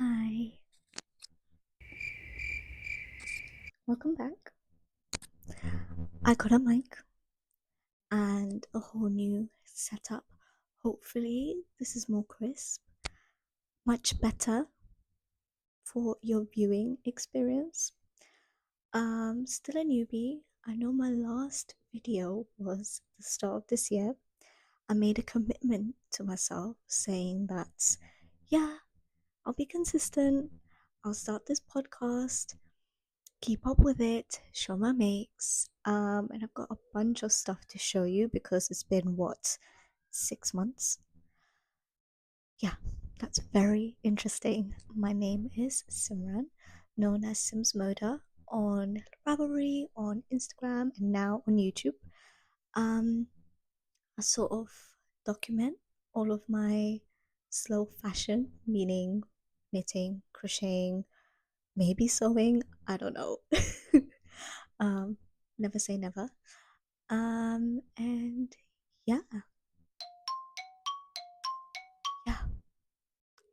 Hi, welcome back. I got a mic and a whole new setup. Hopefully, this is more crisp, much better for your viewing experience. Still a newbie. I know my last video was the start of this year. I made a commitment to myself saying that, yeah, I'll be consistent. I'll start this podcast, keep up with it, show my makes. And I've got a bunch of stuff to show you because it's been 6 months? Yeah, that's very interesting. My name is Simran, known as Simz Moda on Ravelry, on Instagram, and now on YouTube. Um, I sort of document all of my slow fashion, meaning knitting, crocheting, maybe sewing. I don't know. um, Never say never. And yeah, yeah,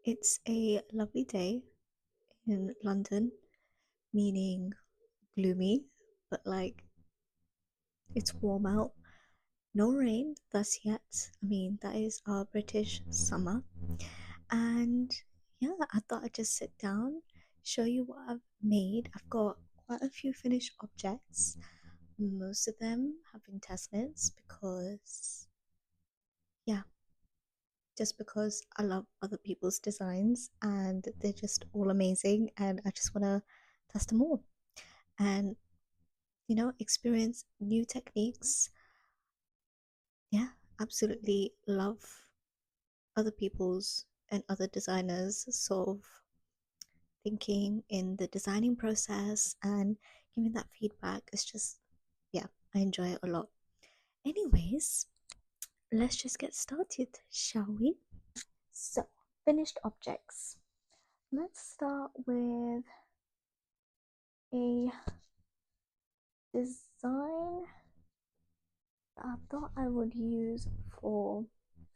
it's a lovely day in London, meaning gloomy, but like it's warm out. No rain thus yet. I mean, that is our British summer. And yeah, I thought I'd just sit down, show you what I've made. I've got quite a few finished objects. Most of them have been test knits because, yeah, just because I love other people's designs and they're just all amazing and I just want to test them all and experience new techniques. Yeah, absolutely love other people's and other designers sort of thinking in the designing process and giving that feedback. It's just, yeah, I enjoy it a lot. Anyways, let's just get started, shall we? So, finished objects. Let's start with a design that I thought I would use for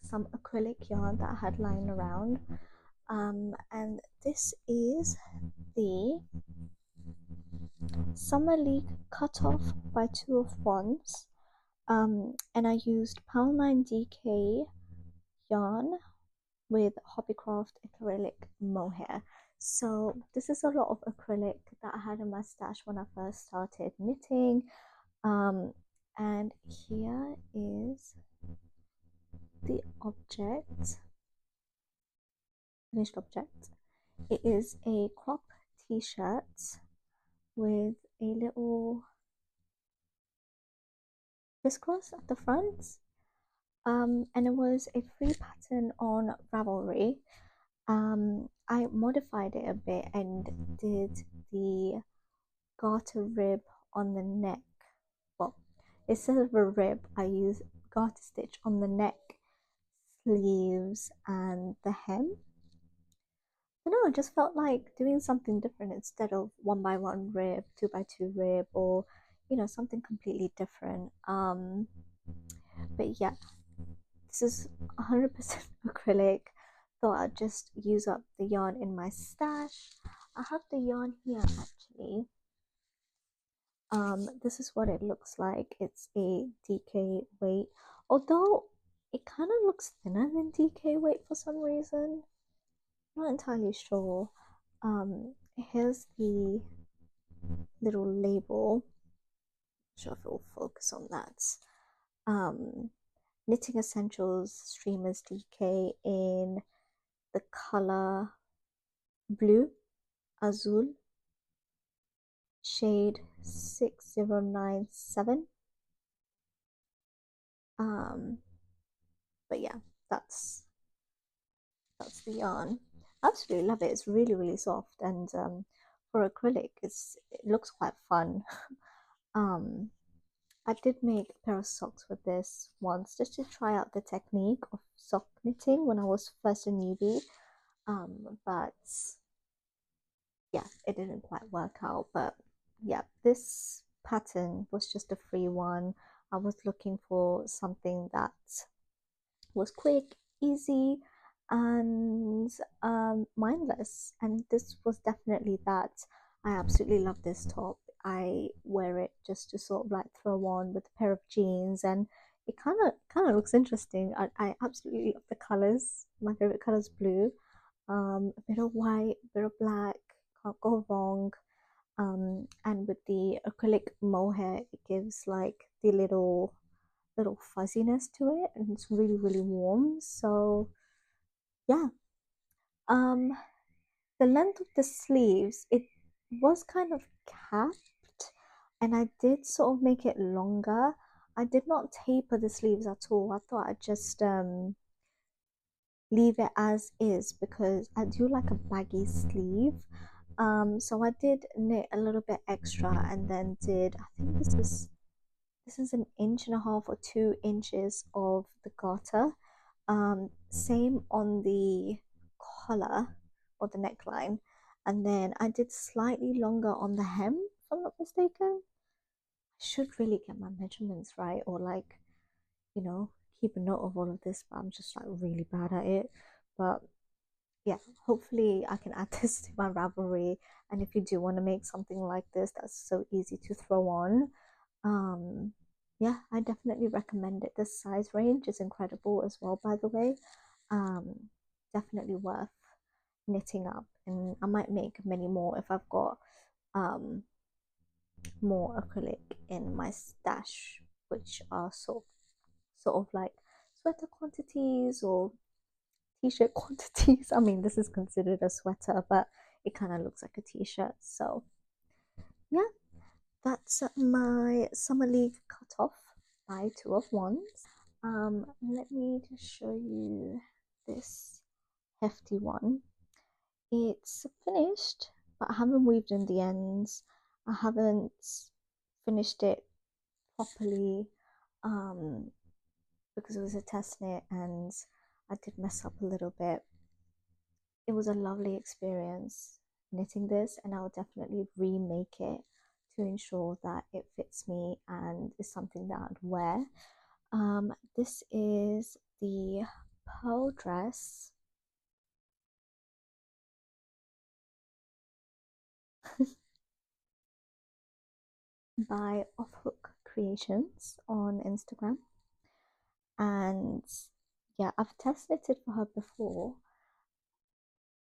some acrylic yarn that I had lying around. And this is the Summer League Cutoff by Two of Wands. And I used Pound 9 DK yarn with Hobbycraft acrylic mohair. So this is a lot of acrylic that I had in my stash when I first started knitting. And here is the object, finished object. It is a crop t-shirt with a little crisscross at the front. And it was a free pattern on Ravelry. I modified it a bit and did the garter rib on the neck. Well, instead of a rib, I used garter stitch on the neck, sleeves, and the hem. I don't know, I just felt like doing something different instead of 1x1 rib, 2x2 rib, or something completely different. But yeah, this is 100% acrylic. Thought I'd just use up the yarn in my stash. I have the yarn here actually. This is what it looks like. It's a DK weight, although it kind of looks thinner than DK weight for some reason. Not entirely sure. Here's the little label. Not sure if it will focus on that. Knitting Essentials Streamers DK in the color blue, azul, shade 6097. But yeah, that's the yarn. I absolutely love it. It's really soft, and for acrylic, it looks quite fun. I did make a pair of socks with this once just to try out the technique of sock knitting when I was first a newbie. But yeah, it didn't quite work out. But yeah, this pattern was just a free one. I was looking for something that was quick, easy, and mindless. And this was definitely that. I absolutely love this top. I wear it just to sort of like throw on with a pair of jeans, and it kind of looks interesting. I absolutely love the colors. My favorite color is blue. A bit of white, a bit of black. Can't go wrong. And with the acrylic mohair, it gives like the little fuzziness to it, and it's really really warm. So yeah. Um, the length of the sleeves, it was kind of capped, and I did sort of make it longer. I did not taper the sleeves at all. I thought I'd just leave it as is because I do like a baggy sleeve. So I did knit a little bit extra and then did, I think this is an inch and a half or 2 inches of the garter. Same on the collar or the neckline, and then I did slightly longer on the hem, if I'm not mistaken. I should really get my measurements right, or like, you know, keep a note of all of this, but I'm just like really bad at it. But yeah, hopefully I can add this to my Ravelry. And if you do want to make something like this that's so easy to throw on, um, yeah, I definitely recommend it. The size range is incredible as well, by the way. Um, Definitely worth knitting up, and I might make many more if I've got um more acrylic in my stash, which are sort of like sweater quantities or t-shirt quantities. I mean, this is considered a sweater, but it kind of looks like a t-shirt. So yeah, that's my summer league cut off by 2 of 1s. Let me just show you this hefty one. It's finished, but I haven't weaved in the ends. I haven't finished it properly um, because it was a test knit and I did mess up a little bit. It was a lovely experience knitting this, and I'll definitely remake it to ensure that it fits me and is something that I'd wear. This is the pearl dress by Offhook Creations on Instagram. And yeah, I've test knitted for her before.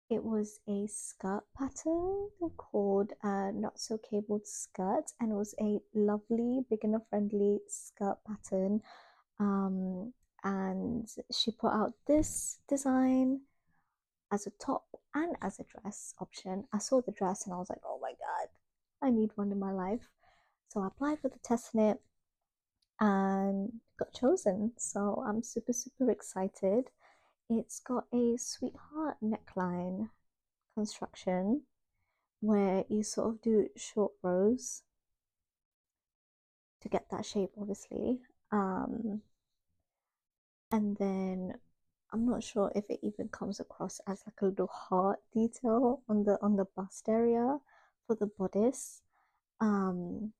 It was a skirt pattern called Not So Cabled Skirt, and it was a lovely beginner friendly skirt pattern. Um, and she put out this design as a top and as a dress option. I saw the dress and I was like, oh my god, I need one in my life. So I applied for the test knit and got chosen. So I'm super, super excited. It's got a sweetheart neckline construction where you sort of do short rows to get that shape, obviously. And then I'm not sure if it even comes across as like a little heart detail on the bust area for the bodice. Um,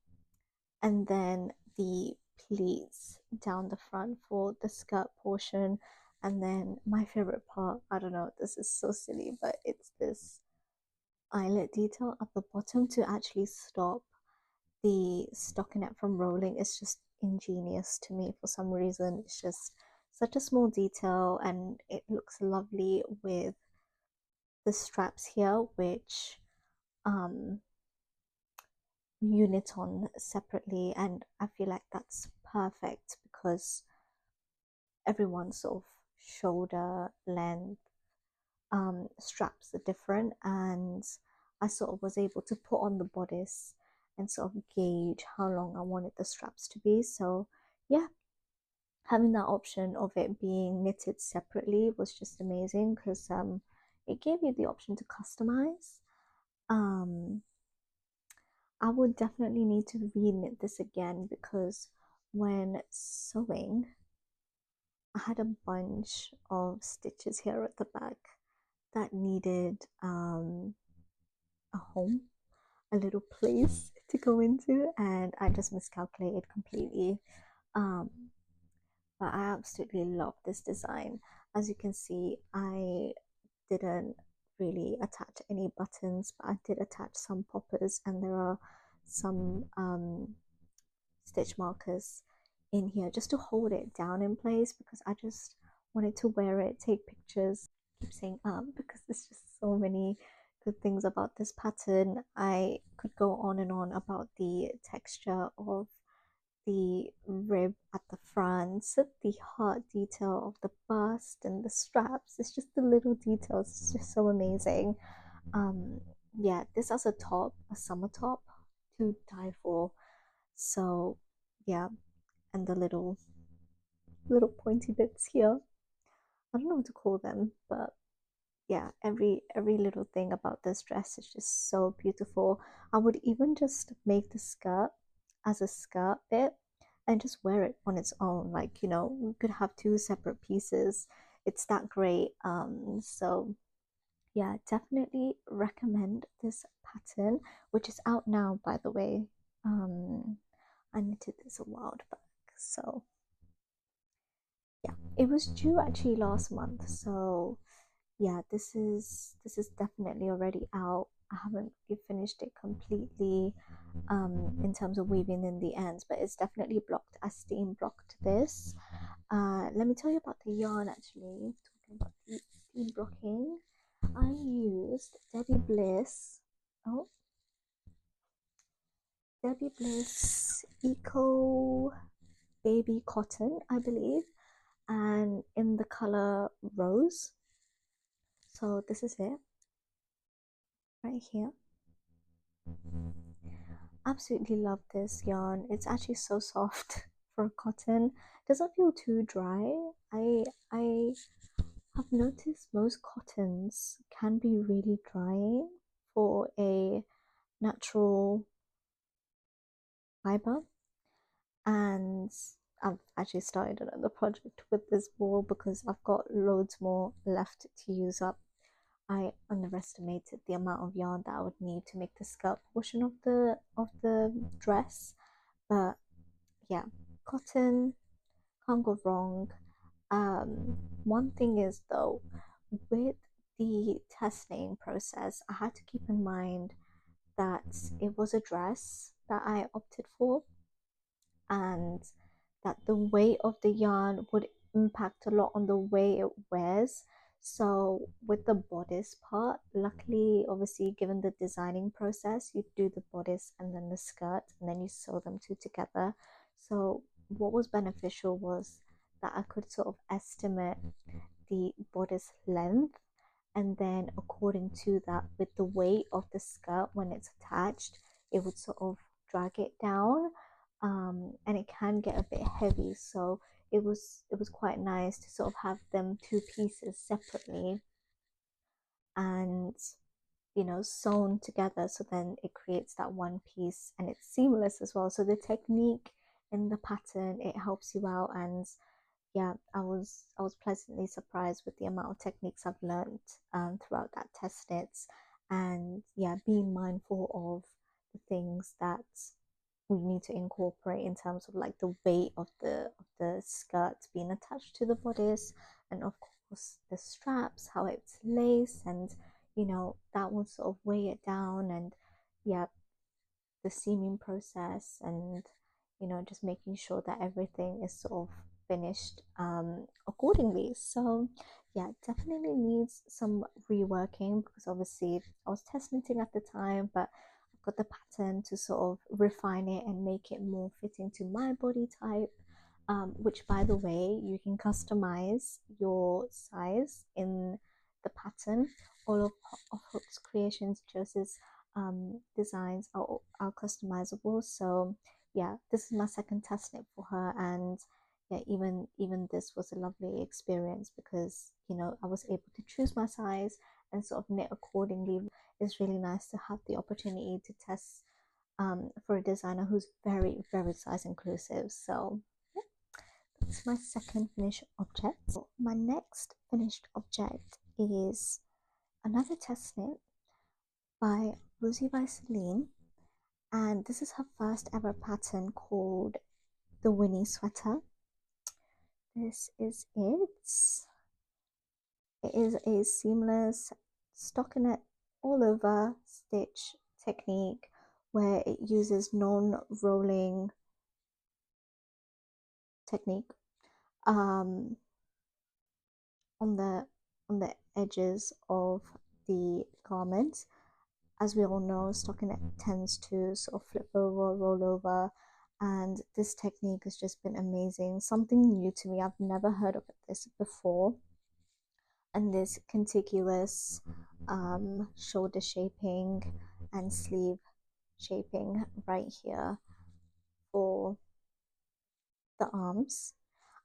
and then the pleats down the front for the skirt portion. And then my favorite part, I don't know, this is so silly, but it's this eyelet detail at the bottom to actually stop the stockinette from rolling. Is just ingenious to me for some reason. It's just such a small detail and it looks lovely with the straps here, which um you knit on separately, and I feel like that's perfect because everyone's sort of shoulder length straps are different, and I sort of was able to put on the bodice and sort of gauge how long I wanted the straps to be. So yeah, having that option of it being knitted separately was just amazing because it gave you the option to customize. um I would definitely need to re-knit this again because when sewing I had a bunch of stitches here at the back that needed a home, a little place to go into, and I just miscalculated completely. Um, but I absolutely love this design. As you can see, I didn't really attach any buttons, but I did attach some poppers, and there are some stitch markers in here just to hold it down in place, because I just wanted to wear it, take pictures. I keep saying because there's just so many good things about this pattern. I could go on and on about the texture of the rib at the front, the heart detail of the bust and the straps. It's just the little details. It's just so amazing. Um, yeah, this as a top, a summer top, to die for. So yeah, and the little pointy bits here. I don't know what to call them, but yeah, every little thing about this dress is just so beautiful. I would even just make the skirt as a skirt bit and just wear it on its own. Like, we could have two separate pieces. It's that great. So yeah, definitely recommend this pattern, which is out now, by the way. I knitted this a while back, so yeah, it was due actually last month. So yeah, this is definitely already out. I haven't finished it completely in terms of weaving in the ends, but it's definitely blocked. I steam blocked this. Let me tell you about the yarn actually. Talking about the steam blocking, I used Oh, Debbie Bliss Eco Baby Cotton, I believe, and in the color Rose. So this is it right here. Absolutely love this yarn. It's actually so soft for cotton. Doesn't feel too dry. I have noticed most cottons can be really drying for a natural fiber, and I've actually started another project with this wool because I've got loads more left to use up. I underestimated the amount of yarn that I would need to make the skirt portion of the dress, but yeah, cotton can't go wrong. One thing is though, with the testing process, I had to keep in mind that it was a dress that I opted for, and that the weight of the yarn would impact a lot on the way it wears. So with the bodice part, luckily, obviously, given the designing process, you do the bodice and then the skirt, and then you sew them two together. So what was beneficial was that I could sort of estimate the bodice length, and then according to that, with the weight of the skirt when it's attached, it would sort of drag it down, and it can get a bit heavy. So it was quite nice to sort of have them two pieces separately and sewn together, so then it creates that one piece and it's seamless as well. So the technique in the pattern, it helps you out. And yeah, I was pleasantly surprised with the amount of techniques I've learned throughout that test knits, and yeah, being mindful of the things that we need to incorporate in terms of like the weight of the skirt being attached to the bodice, and of course the straps, how it's laced, and that will sort of weigh it down. And yeah, the seaming process, and just making sure that everything is sort of finished accordingly. So yeah, definitely needs some reworking, because obviously I was test knitting at the time, but I've got the pattern to sort of refine it and make it more fitting to my body type, which by the way, you can customize your size in the pattern. All of Hook's creations, Joseph's designs are customizable. So yeah, this is my second test knit for her, and yeah, even this was a lovely experience, because I was able to choose my size and sort of knit accordingly. It's really nice to have the opportunity to test for a designer who's very very size inclusive. So yeah, that's my second finished object. So my next finished object is another test knit by Woozybyceline, and this is her first ever pattern called the Winnie sweater. This is it. It is a seamless stockinette all over stitch technique where it uses non-rolling technique um, on the edges of the garment. As we all know, stockinette tends to sort of flip over, roll over, and this technique has just been amazing. Something new to me. I've never heard of this before. And this contiguous shoulder shaping and sleeve shaping right here for the arms.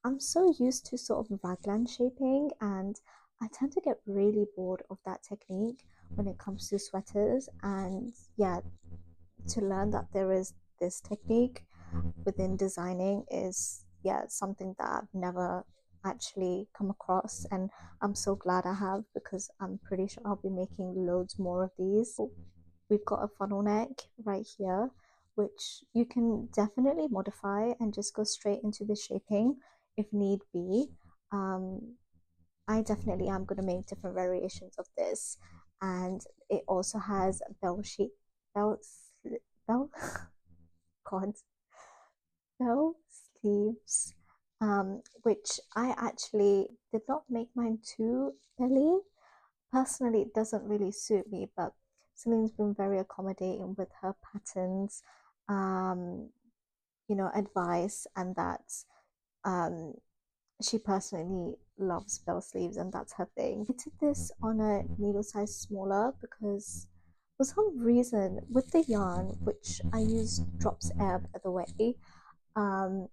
I'm so used to sort of raglan shaping, and I tend to get really bored of that technique when it comes to sweaters. And yeah, to learn that there is this technique within designing is, yeah, something that I've never actually come across, and I'm so glad I have, because I'm pretty sure I'll be making loads more of these. We've got a funnel neck right here, which you can definitely modify and just go straight into the shaping if need be. um, I definitely am going to make different variations of this, and it also has bell sheet bell bell god bell sleeves, which I actually did not make mine too belly. Personally, it doesn't really suit me, but Celine's been very accommodating with her patterns, um, advice, and that um, she personally loves bell sleeves, and that's her thing. I did this on a needle size smaller because for some reason with the yarn, which I use drops air by the way, um,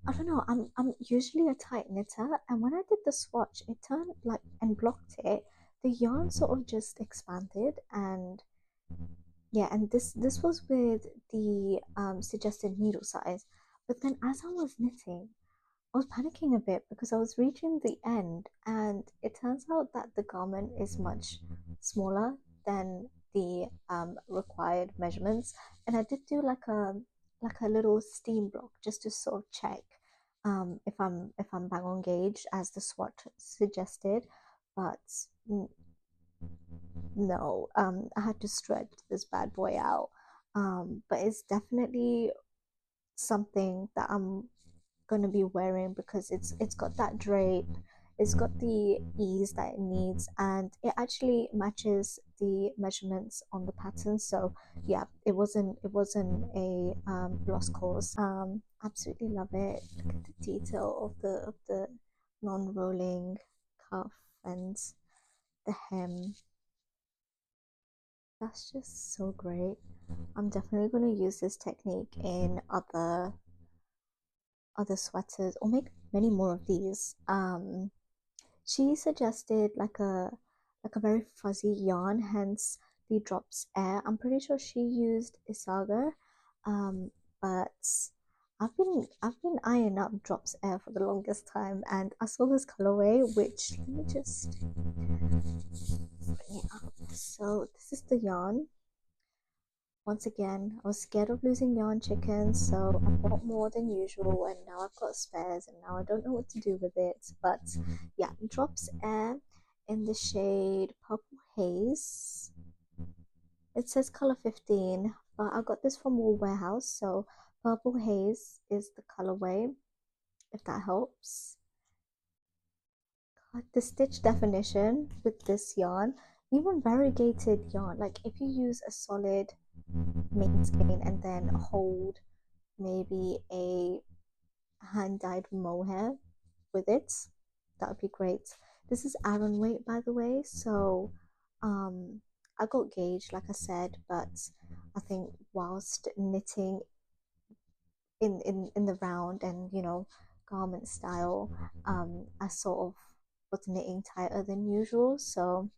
I don't know. I'm usually a tight knitter, and when I did the swatch, it turned like and blocked it. The yarn sort of just expanded, and yeah, and this was with the suggested needle size. But then as I was knitting, I was panicking a bit because I was reaching the end, and it turns out that the garment is much smaller than the required measurements. And I did do like a little steam block just to sort of check if I'm bang on gauge as the swatch suggested, but no, I had to stretch this bad boy out. But it's definitely something that I'm gonna be wearing because it's got that drape, it's got the ease that it needs, and it actually matches the measurements on the pattern. So yeah, it wasn't a lost cause. Absolutely love it. Look at the detail of the non-rolling cuff and the hem. That's just so great. I'm definitely going to use this technique in other sweaters, or make many more of these. She suggested like a very fuzzy yarn, hence the drops air. I'm pretty sure she used Isaga, but I've been eyeing up drops air for the longest time, and I saw this colorway, which let me just bring it up. So this is the yarn. Once again, I was scared of losing yarn chickens, so I bought more than usual, and now I've got spares, and now I don't know what to do with it. But yeah, drops air in the shade Purple Haze. It says color 15, but I got this from Wool Warehouse, so Purple Haze is the colorway, if that helps. God, the stitch definition with this yarn, even variegated yarn, like if you use a solid main skein and then hold maybe a hand dyed mohair with it, that would be great. This is Aran weight, by the way, so I got gauged like I said, but I think whilst knitting in the round and garment style, I sort of was knitting tighter than usual, so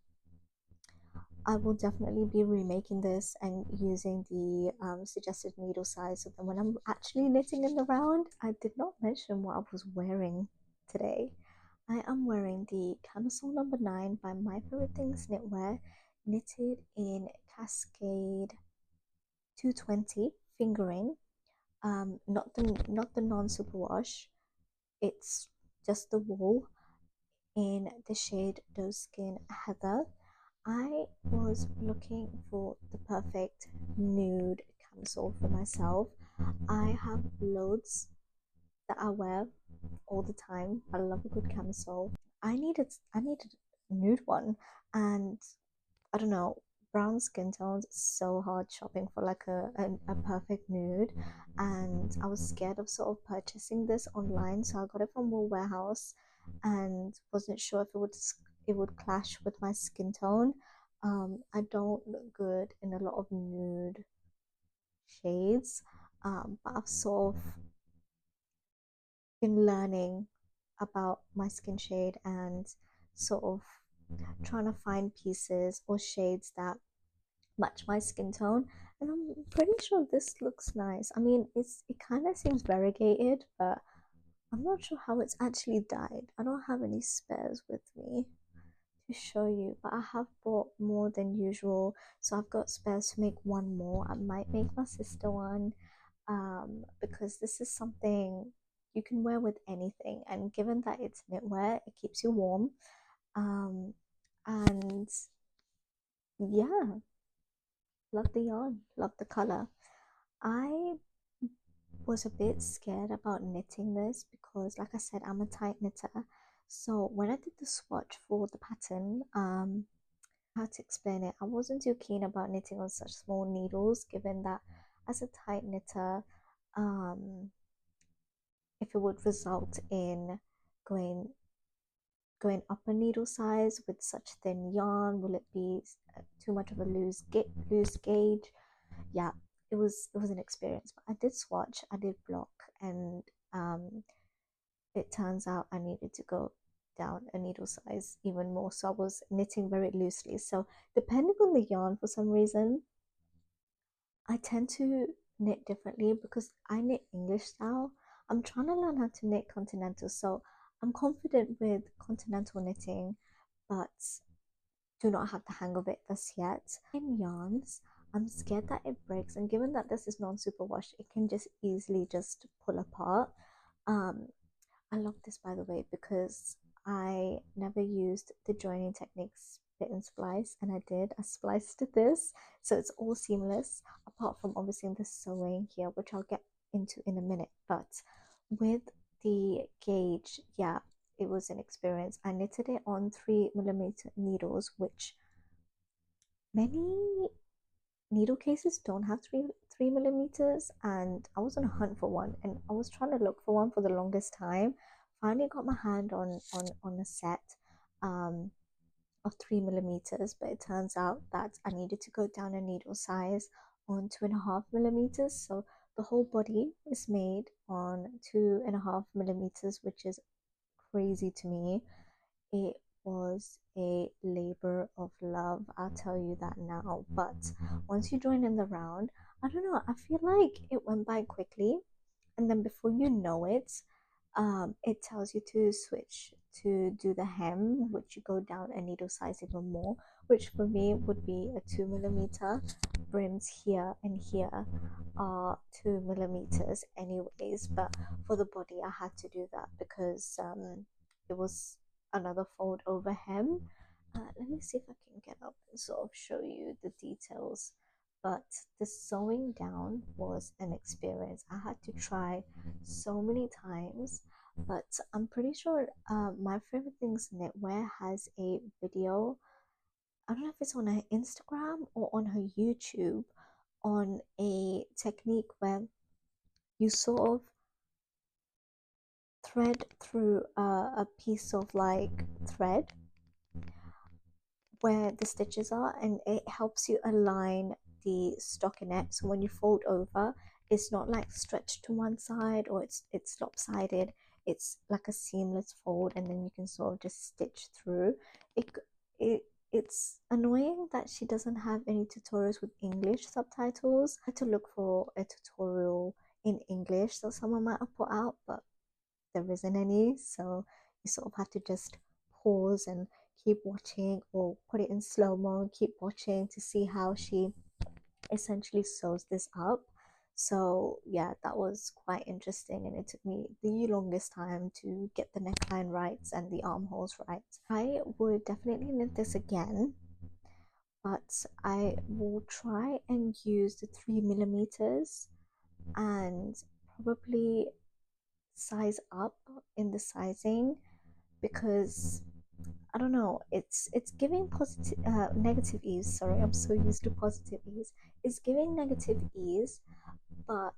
I will definitely be remaking this and using the suggested needle size. So then when I'm actually knitting in the round, I did not mention what I was wearing today. I am wearing the Camisole number 9 by My Favorite Things Knitwear, knitted in Cascade 220 fingering. Not the non superwash. It's just the wool. in the shade Doeskin Heather. I was looking for the perfect nude camisole for myself. I have loads that I wear all the time. I love a good camisole. I needed a nude one, and I don't know, brown skin tones. It's so hard shopping for like a perfect nude, and I was scared of sort of purchasing this online, so I got it from Wool Warehouse, and wasn't sure if it would clash with my skin tone. I don't look good in a lot of nude shades, but I've sort of been learning about my skin shade and sort of trying to find pieces or shades that match my skin tone, and I'm pretty sure this looks nice. I mean, it kind of seems variegated, but I'm not sure how it's actually dyed. I don't have any spares with me to show you, but I have bought more than usual, so I've got spares to make one more. I might make my sister one, because this is something you can wear with anything, and given that it's knitwear, it keeps you warm. um and yeah, love the yarn, love the color. I was a bit scared about knitting this because, like I said, I'm a tight knitter. So when I did the swatch for the pattern, how to explain it, I wasn't too keen about knitting on such small needles, given that as a tight knitter, um, if it would result in going going up a needle size with such thin yarn, will it be too much of a loose gauge? Yeah, it was an experience. But I did swatch, I did block, and um, it turns out I needed to go down a needle size even more. So I was knitting very loosely. So depending on the yarn, for some reason, I tend to knit differently because I knit English style. I'm trying to learn how to knit continental, so I'm confident with continental knitting, but do not have the hang of it just yet. In yarns, I'm scared that it breaks, and given that this is non-superwash, it can just easily just pull apart. Um, I love this, by the way, because I never used the joining techniques bit and splice, and I did. I spliced this, so it's all seamless, apart from obviously the sewing here, which I'll get into in a minute. But with the gauge, yeah, it was an experience. I knitted it on 3mm needles, which many needle cases don't have three millimeters, and I was on a hunt for one, and I was trying to look for one for the longest time. Finally got my hand on a set um of 3mm, but it turns out that I needed to go down a needle size on 2.5mm. So the whole body is made on 2.5mm, which is crazy to me. It was a labor of love, I'll tell you that now. But once you join in the round, I don't know, I feel like it went by quickly, and then before you know it, it tells you to switch to do the hem, which you go down a needle size even more, which for me would be a 2mm. Brims here and here are 2mm anyways, but for the body I had to do that because it was another fold over hem. Let me see if I can get up and sort of show you the details. But the sewing down was an experience. I had to try so many times, but I'm pretty sure my favorite things knitwear has a video. I don't know if it's on her Instagram or on her YouTube, on a technique where you sort of thread through a piece of like thread where the stitches are, and it helps you align the stockinette, so when you fold over, it's not like stretched to one side or it's lopsided. It's like a seamless fold, and then you can sort of just stitch through it. It's annoying that she doesn't have any tutorials with English subtitles. I had to look for a tutorial in English that someone might have put out, but there isn't any, so you sort of have to just pause and keep watching, or put it in slow mo and keep watching to see how she essentially sews this up. So yeah, that was quite interesting, and it took me the longest time to get the neckline right and the armholes right. I would definitely knit this again, but I will try and use the 3 millimeters and probably size up in the sizing, because I don't know, it's giving positive negative ease. Sorry, I'm so used to positive ease. It's giving negative ease, but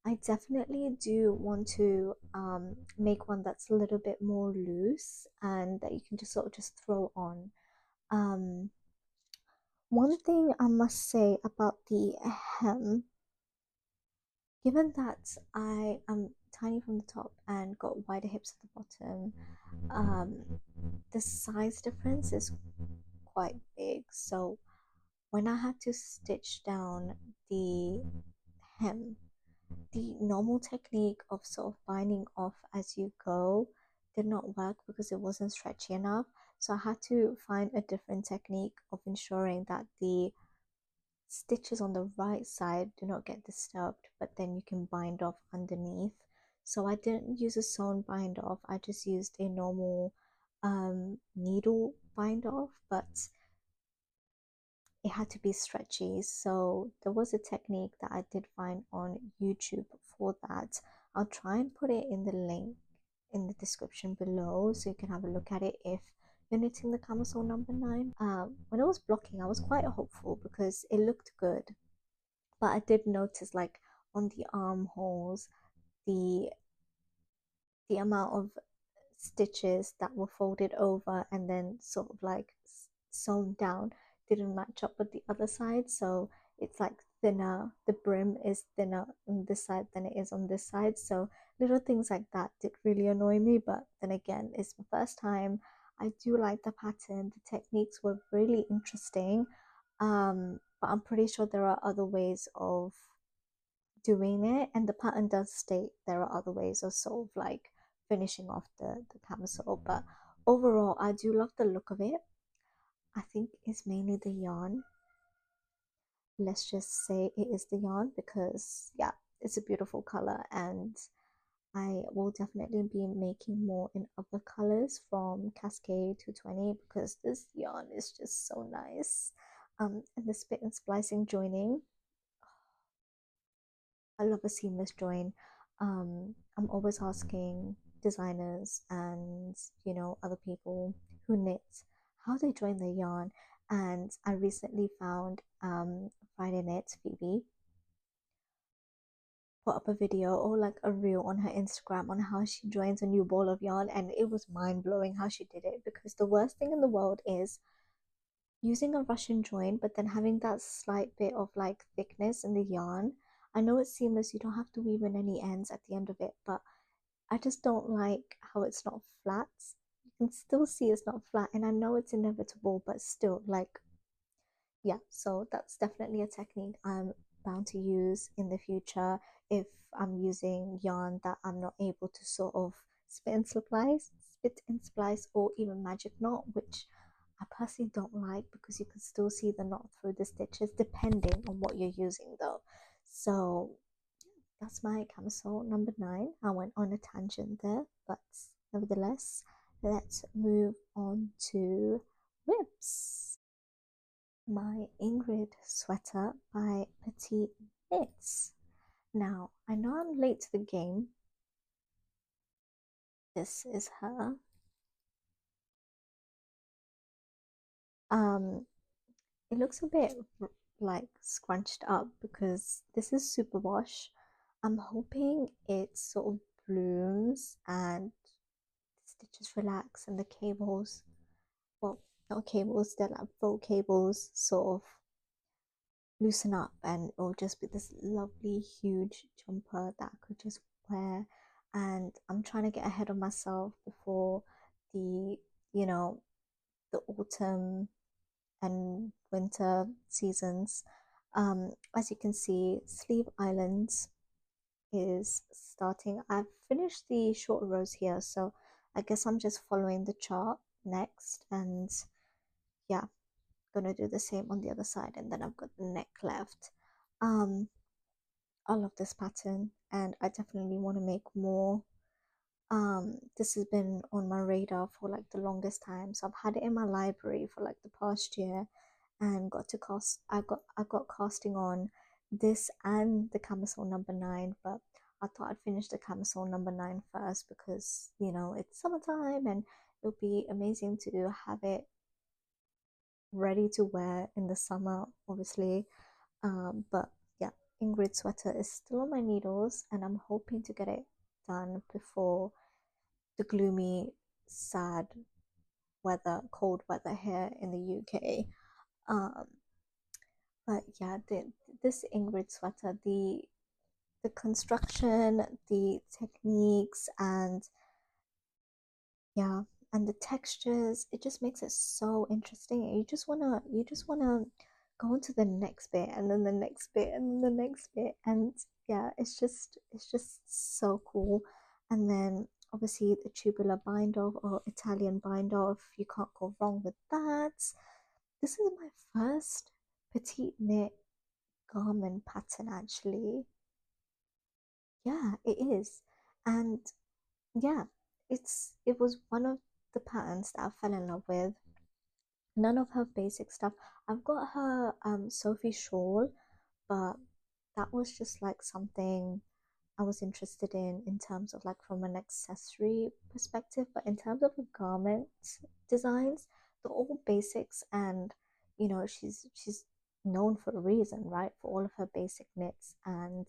I definitely do want to make one that's a little bit more loose and that you can just sort of just throw on. Um, One thing I must say about the hem, given that I am tiny from the top and got wider hips at the bottom, the size difference is quite big. So when I had to stitch down the hem, the normal technique of sort of binding off as you go did not work because it wasn't stretchy enough. So I had to find a different technique of ensuring that the stitches on the right side do not get disturbed, but then you can bind off underneath. So I didn't use a sewn bind off, I just used a normal needle bind off, but it had to be stretchy. So there was a technique that I did find on YouTube for that. I'll try and put it in the link in the description below so you can have a look at it if you're knitting the camisole number 9. When I was blocking, I was quite hopeful because it looked good, but I did notice like on the armholes, the amount of stitches that were folded over and then sort of like sewn down didn't match up with the other side. So it's like thinner, the brim is thinner on this side than it is on this side. So little things like that did really annoy me, but then again, it's my first time. I do like the pattern, the techniques were really interesting, but I'm pretty sure there are other ways of doing it, and the pattern does state there are other ways of sort of like finishing off the camisole. But overall, I do love the look of it. I think it's mainly the yarn. Let's just say it is the yarn because yeah, it's a beautiful color, and I will definitely be making more in other colors from Cascade 220 because this yarn is just so nice. And the split and splicing joining, I love a seamless join. I'm always asking designers and other people who knit how they join their yarn, and I recently found Friday Knit Phoebe put up a video or like a reel on her Instagram on how she joins a new ball of yarn, and it was mind blowing how she did it, because the worst thing in the world is using a Russian join, but then having that slight bit of like thickness in the yarn. I know it's seamless, you don't have to weave in any ends at the end of it, but I just don't like how it's not flat. You can still see it's not flat, and I know it's inevitable, but still, like, yeah, so that's definitely a technique I'm bound to use in the future if I'm using yarn that I'm not able to sort of spit and splice, or even magic knot, which I personally don't like because you can still see the knot through the stitches depending on what you're using though. So that's my camisole number 9. I went on a tangent there, but nevertheless, let's move on to whips. My Ingrid Sweater by PetiteKnit. Now, I know I'm late to the game. This is her. Um, it looks a bit like scrunched up because this is Superwash. I'm hoping it sort of blooms and the stitches relax and the cables, well, not cables, they're like faux cables, sort of loosen up, and it'll just be this lovely huge jumper that I could just wear. And I'm trying to get ahead of myself before the you know the autumn and winter seasons. As you can see, Sleeve Islands is starting. I've finished the short rows here, so I guess I'm just following the chart next, and yeah, gonna do the same on the other side, and then I've got the neck left. Um, I love this pattern and I definitely want to make more. This has been on my radar for like the longest time. So I've had it in my library for like the past year and got to cast I got casting on this and the camisole number 9, but I thought I'd finish the camisole number 9 first because it's summertime and it'll be amazing to have it ready to wear in the summer, obviously. But yeah, Ingrid Sweater is still on my needles, and I'm hoping to get it done before the gloomy, sad weather, cold weather here in the UK. Um, but yeah, this Ingrid Sweater, the construction, the techniques, and yeah, and the textures, it just makes it so interesting. You just wanna go into the next bit and then the next bit and then the next bit, and yeah, it's just so cool. And then obviously the tubular bind off or Italian bind off, you can't go wrong with that. This is my first petite knit garment pattern actually. Yeah, it is. And yeah, it was one of the patterns that I fell in love with. None of her basic stuff. I've got her Sophie shawl, but that was just like something I was interested in terms of like from an accessory perspective. But in terms of the garment designs, they're all basics, and she's known for a reason, right? For all of her basic knits and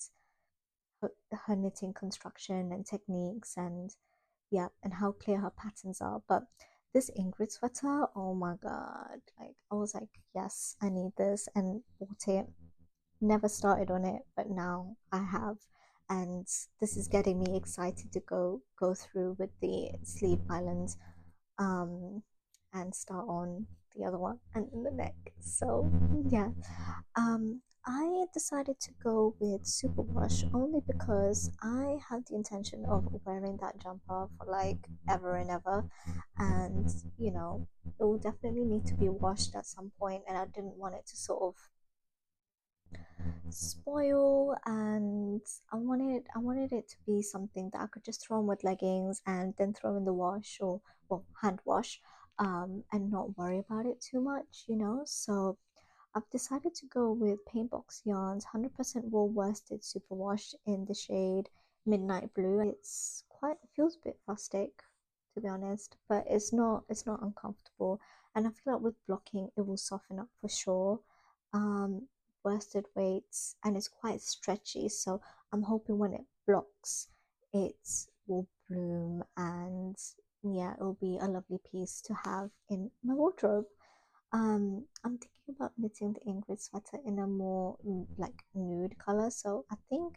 her knitting construction and techniques, and yeah, and how clear her patterns are. But this Ingrid sweater, oh my god, like I was like, yes, I need this, and bought it. Never started on it, but now I have, and this is getting me excited to go through with the sleeve islands, um and start on the other one and the neck. So yeah, I decided to go with Superwash only because I had the intention of wearing that jumper for like ever and ever, and it will definitely need to be washed at some point, and I didn't want it to sort of spoil, and I wanted it to be something that I could just throw on with leggings and then throw in the wash, or well, hand wash, and not worry about it too much. So I've decided to go with Paintbox Yarns 100% wool worsted superwash in the shade Midnight Blue. It feels a bit rustic, to be honest, but it's not uncomfortable, and I feel like with blocking it will soften up for sure. Um, Worsted weights, and it's quite stretchy, so I'm hoping when it blocks it will bloom, and yeah, it'll be a lovely piece to have in my wardrobe. I'm thinking about knitting the Ingrid sweater in a more like nude color. So I think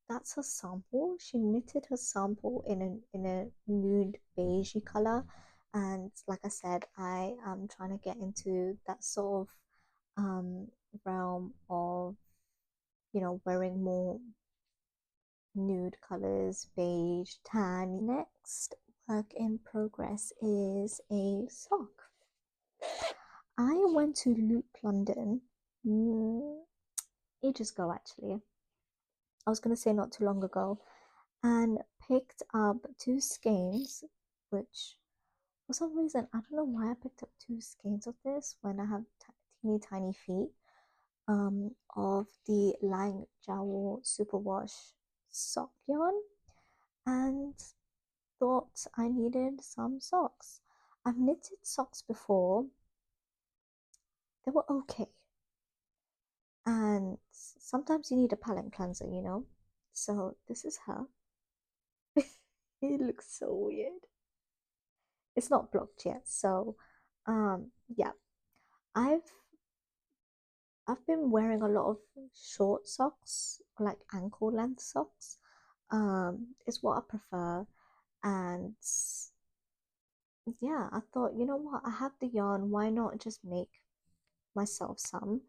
that's her sample. She knitted her sample in a nude beigey color, and like I said, I am trying to get into that sort of realm of wearing more nude colors, beige, tan. Next work in progress is a sock. I went to Loop London ages ago, actually. I was going to say not too long ago, and picked up two skeins, which for some reason, I don't know why I picked up two skeins of this when I have teeny tiny feet, of the Lang Jawoll Superwash sock yarn, and thought I needed some socks. I've knitted socks before, they were okay. And sometimes you need a palette cleanser. So this is her. It looks so weird. It's not blocked yet, so yeah. I've I've been wearing a lot of short socks, like ankle length socks. Is what I prefer, and yeah, I thought, you know what, I have the yarn, why not just make myself some?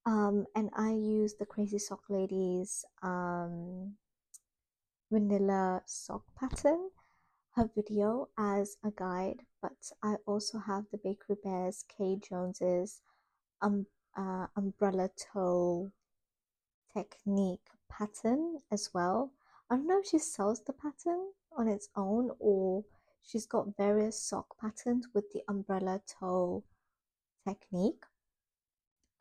And I use the Crazy Sock Ladies vanilla sock pattern, her video, as a guide, but I also have the Bakery Bears K Jones's um umbrella toe technique pattern as well. I don't know if she sells the pattern on its own or she's got various sock patterns with the umbrella toe technique,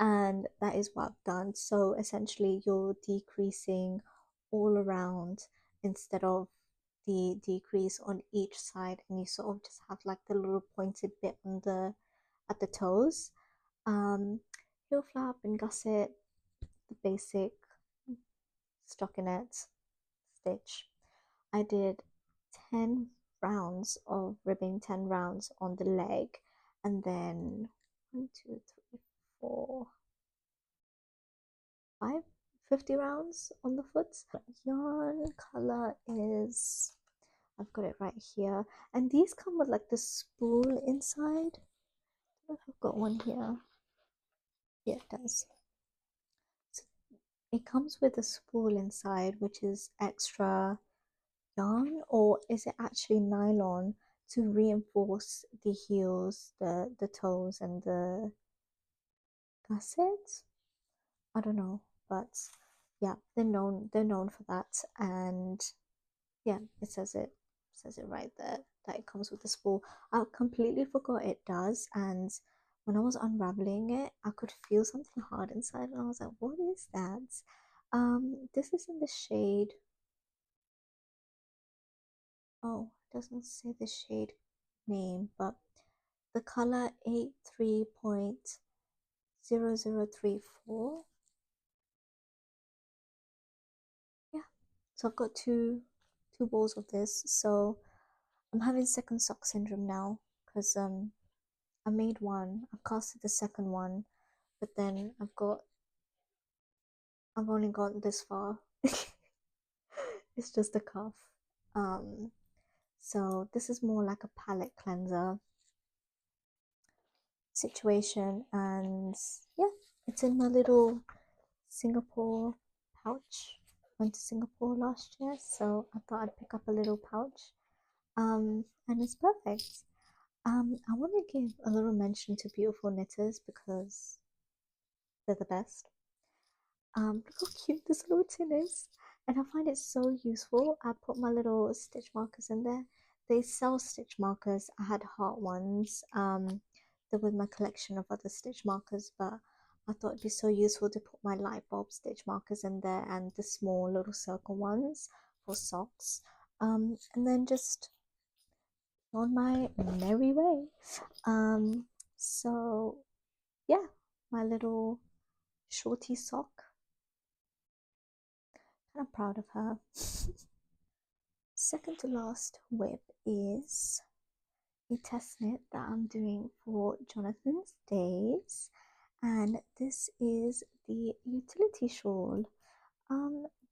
and that is what I've done. So essentially you're decreasing all around instead of the decrease on each side, and you sort of just have like the little pointed bit on the at the toes. Heel flap and gusset, the basic stockinette stitch. I did 10 rounds of ribbing, 10 rounds on the leg, and then 1, 2, 3, 4, 5, 50 rounds on the foot. Yarn color is, I've got it right here, and these come with like the spool inside. I don't know if I've got one here. Yeah, it does. So it comes with a spool inside, which is extra yarn, or is it actually nylon to reinforce the heels, the toes, and the gussets? I don't know, but yeah, they're known for that, and yeah, it says it right there that it comes with the spool. I completely forgot it does, and when I was unraveling it, I could feel something hard inside, and I was like, "What is that?" This is in the shade. Oh, it doesn't say the shade name, but the color 83.0034. Yeah, so I've got two balls of this. So I'm having second sock syndrome now because I made one, I've casted the second one, but then I've only gone this far. It's just a cuff. Um, so this is more like a palette cleanser situation, and yeah, it's in my little Singapore pouch. Went to Singapore last year, so I thought I'd pick up a little pouch. And it's perfect. I want to give a little mention to beautiful knitters because they're the best. Look how cute this little tin is, and I find it so useful. I put my little stitch markers in there. They sell stitch markers. I had heart ones. They're with my collection of other stitch markers, but I thought it'd be so useful to put my light bulb stitch markers in there and the small little circle ones for socks. And then just on my merry way. Um, so yeah, my little shorty sock. Kind of proud of her. Second to last whip is a test knit that I'm doing for Jonathan's Days, and this is the utility shawl.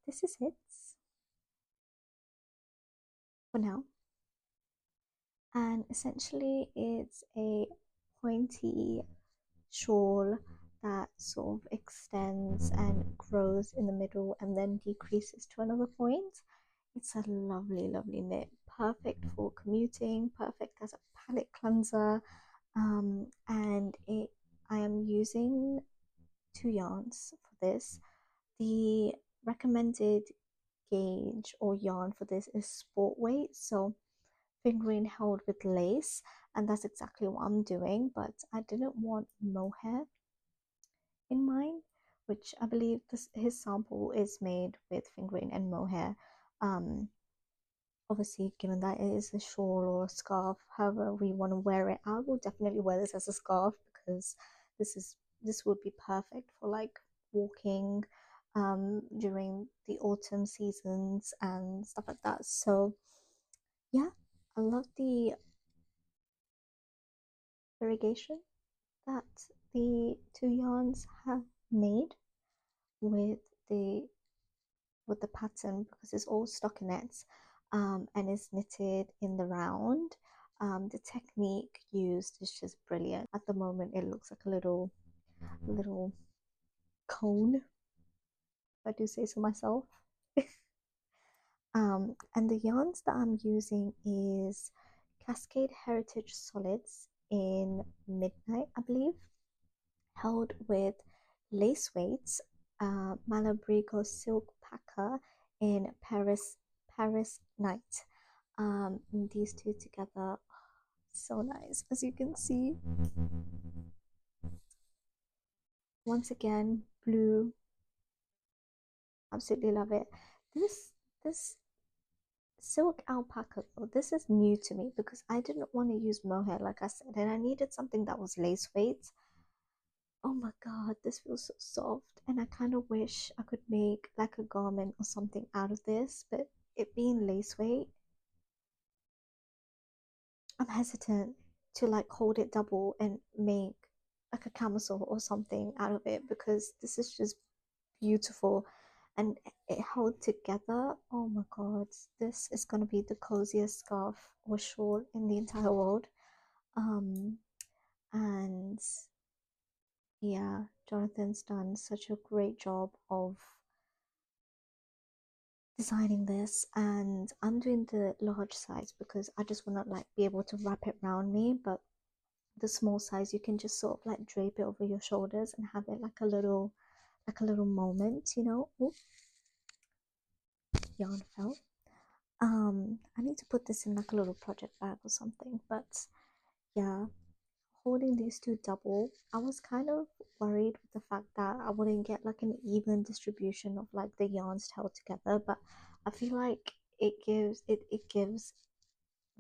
This is it for now, and essentially it's a pointy shawl that sort of extends and grows in the middle and then decreases to another point. It's a lovely, lovely knit, perfect for commuting, perfect as a palette cleanser. And I am using 2 yarns for this. The recommended gauge or yarn for this is sport weight, so fingering held with lace, and that's exactly what I'm doing. But I didn't want mohair in mind, which I believe his sample is made with fingering and mohair. Um, Obviously, given that it is a shawl or a scarf, however we want to wear it, I will definitely wear this as a scarf because this would be perfect for like walking during the autumn seasons and stuff like that. So yeah, I love the variegation that the 2 yarns have made with the pattern because it's all stockinettes, and it's knitted in the round. The technique used is just brilliant. At the moment, it looks like a little cone, if I do say so myself. And the yarns that I'm using is Cascade Heritage Solids in Midnight, I believe, held with lace weights, Malabrigo Silk Silkpaca in Paris Night. These two together, so nice. As you can see, once again, blue. Absolutely love it. This silk alpaca though, this is new to me because I didn't want to use mohair like I said, and I needed something that was lace weight. Oh my god, this feels so soft, and I kind of wish I could make like a garment or something out of this, but it being lace weight, I'm hesitant to like hold it double and make like a camisole or something out of it because this is just beautiful and it held together. Oh my god, this is gonna be the coziest scarf or shawl in the entire world. Um, and yeah, Jonathan's done such a great job of designing this, and I'm doing the large size because I just want to like be able to wrap it around me, but the small size you can just sort of like drape it over your shoulders and have it like a little moment, you know. Ooh, yarn fell. I need to put this in like a little project bag or something, but yeah, holding these two double, I was kind of worried with the fact that I wouldn't get like an even distribution of like the yarns held together, but I feel like it gives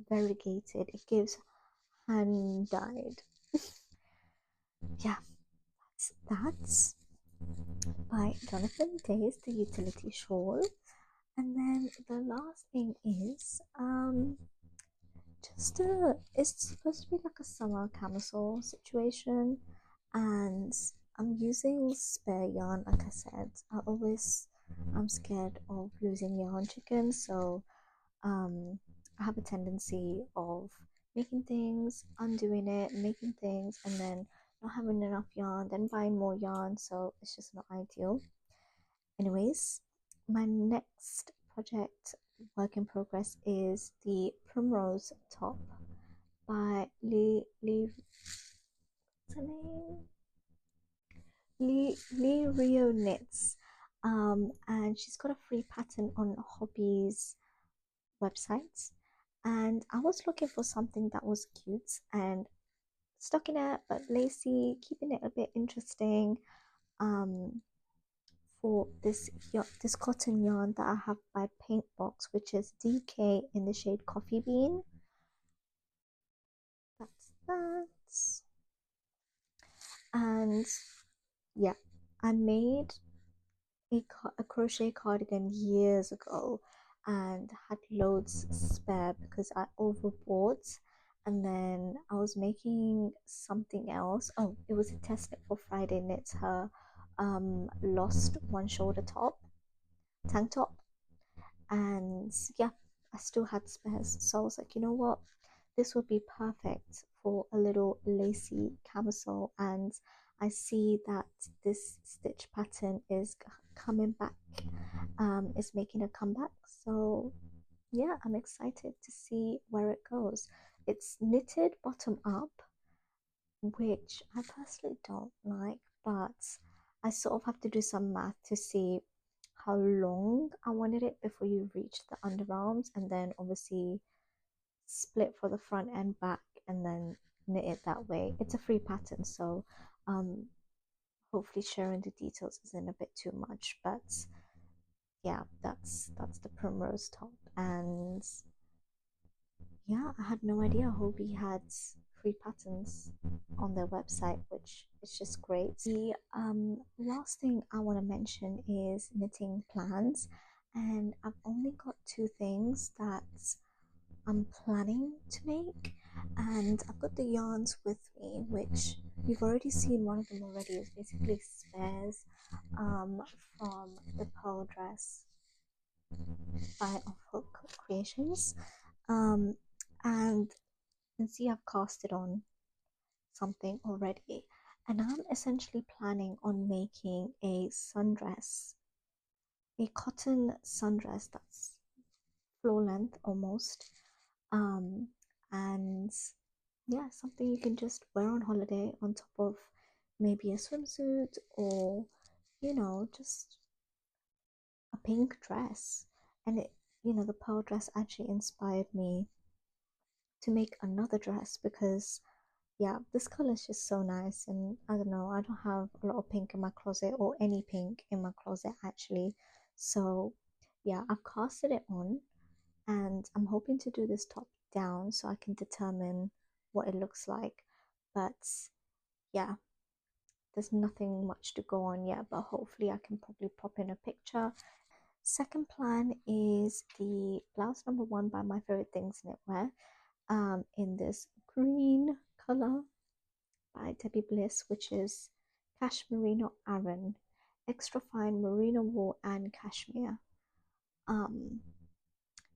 variegated, it gives hand dyed. Yeah, that's by Jonathan Day's The Utility Shawl. And then the last thing is just it's supposed to be like a summer camisole situation, and I'm using spare yarn. Like I said, I'm scared of losing yarn chicken, so I have a tendency of making things, undoing it, making things, and then not having enough yarn, then buying more yarn, so it's just not ideal. Anyways, my next project work in progress is the Primrose top by what's her name? Lirio Knits. And she's got a free pattern on Hobbie's website. And I was looking for something that was cute and stuck in it, but lacy, keeping it a bit interesting. Um, for this cotton yarn that I have by Paintbox, which is DK in the shade Coffee Bean. That's that. And yeah, I made a crochet cardigan years ago and had loads spare because I overbought, and then I was making something else. Oh, it was a test knit for Friday Knits, her lost one shoulder top, tank top, and yeah, I still had spares, so I was like, you know what, this would be perfect for a little lacy camisole. And I see that this stitch pattern is coming back, is making a comeback, so yeah, I'm excited to see where it goes. It's knitted bottom up, which I personally don't like, but I sort of have to do some math to see how long I wanted it before you reach the underarms, and then obviously split for the front and back and then knit it that way. It's a free pattern, so um hopefully sharing the details isn't a bit too much, but yeah, that's the Primrose top. And yeah, I had no idea Hobbii had free patterns on their website, which is just great. The last thing I want to mention is knitting plans, and I've only got two things that I'm planning to make, and I've got the yarns with me, which you've already seen one of them already. It's basically spares from the pearl dress by Offhook Creations. Um, and you can see I've casted on something already, and I'm essentially planning on making a sundress, a cotton sundress that's floor length almost, um, and yeah, something you can just wear on holiday on top of maybe a swimsuit, or you know, just a pink dress, and the pearl dress actually inspired me to make another dress because yeah, this color is just so nice. And I don't know, I don't have a lot of pink in my closet or any pink in my closet actually. So yeah, I've casted it on, and I'm hoping to do this top down so I can determine what it looks like. But yeah, there's nothing much to go on yet, but hopefully I can probably pop in a picture. Second plan is the blouse number one by My Favorite Things Knitwear, in this green color by Debbie Bliss, which is Cash Merino Aran, extra fine merino wool and cashmere, um,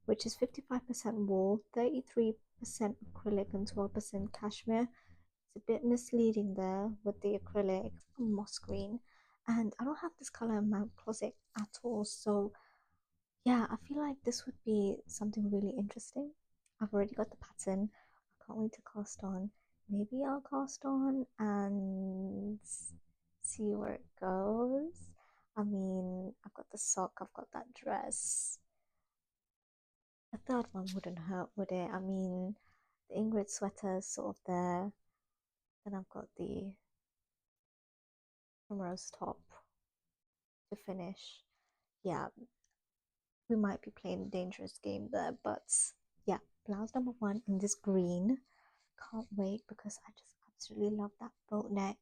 which is 55% wool, 33% acrylic, and 12% cashmere. It's a bit misleading there with the acrylic, moss green, and I don't have this color in my closet at all. So yeah, I feel like this would be something really interesting. I've already got the pattern. I can't wait to cast on. Maybe I'll cast on and see where it goes. I mean, I've got the sock, I've got that dress. A third one wouldn't hurt, would it? I mean, the Ingrid Sweater is sort of there. Then I've got the Primrose top to finish. Yeah, we might be playing a dangerous game there, but yeah, blouse number one in this green. Can't wait because I just absolutely love that boat neck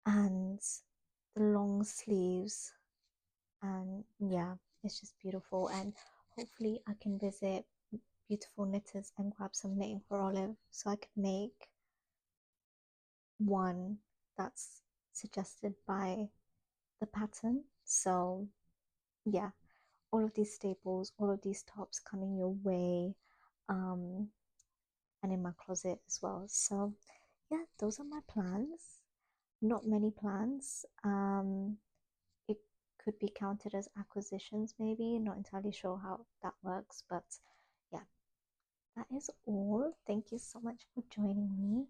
and the long sleeves, and yeah, it's just beautiful. And hopefully I can visit Beautiful Knitters and grab some knitting for Olive so I can make one that's suggested by the pattern. So yeah, all of these staples, all of these tops coming your way, um, and in my closet as well. So yeah, those are my plans. Not many plans. It could be counted as acquisitions, maybe. Not entirely sure how that works, but yeah, that is all. Thank you so much for joining me.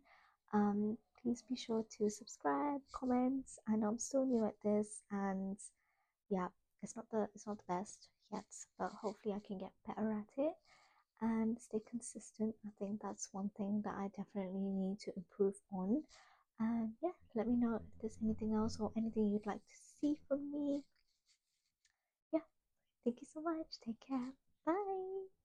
Please be sure to subscribe, comment. I know I'm still new at this, and yeah, it's not the best yet, but hopefully I can get better at it and stay consistent. I think that's one thing that I definitely need to improve on. And yeah, let me know if there's anything else or anything you'd like to see from me. Yeah, thank you so much. Take care. Bye.